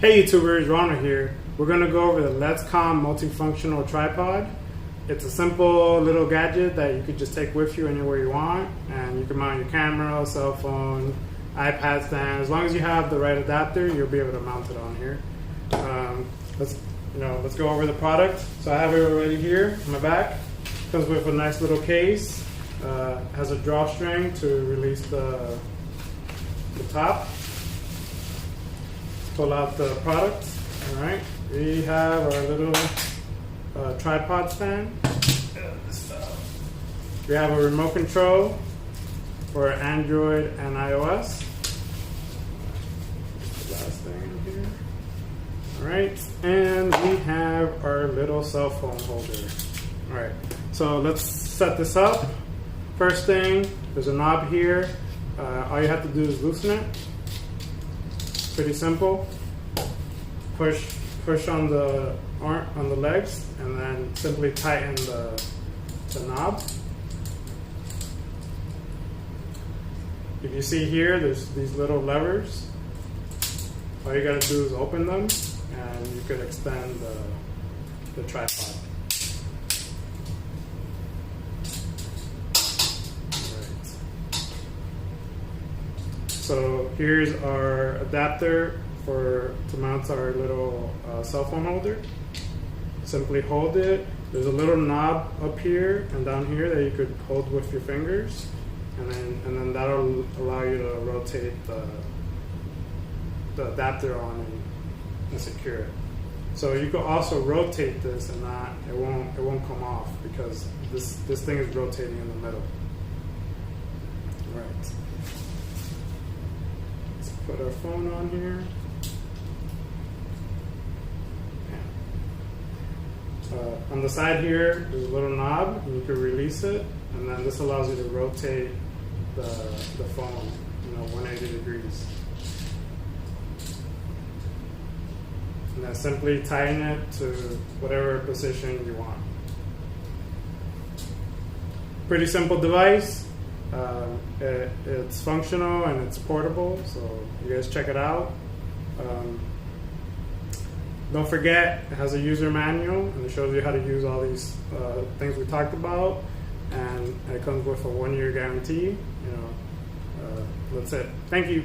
Hey YouTubers, Ronald here. We're going to go over the Letscom Multifunctional Tripod. It's a simple little gadget that you could just take with you anywhere you want, and you can mount your camera, cell phone, iPad stand. As long as you have the right adapter, you'll be able to mount it on here. Let's go over the product. So I have it already here on my back. Comes with a nice little case. Has a drawstring to release the top. Pull out the product. All right, we have our little tripod stand. We have a remote control for Android and iOS. The last thing in here. All right, and we have our little cell phone holder. All right, so let's set this up. First thing, there's a knob here. All you have to do is loosen it. Pretty simple. Push on the arm, on the legs, and then simply tighten the knob. If you see here, there's these little levers. All you gotta do is open them, and you could extend the tripod. So here's our adapter to mount our little cell phone holder. Simply hold it. There's a little knob up here and down here that you could hold with your fingers, and then that'll allow you to rotate the adapter on and secure it. So you could also rotate this, and it won't come off because this thing is rotating in the middle. All right. Put our phone on here. On the side here, there's a little knob, and you can release it, and then this allows you to rotate the phone, 180 degrees. And then simply tighten it to whatever position you want. Pretty simple device. It's functional and it's portable, so you guys check it out. Don't forget, it has a user manual, and it shows you how to use all these things we talked about, and it comes with a 1-year guarantee. That's it. Thank you.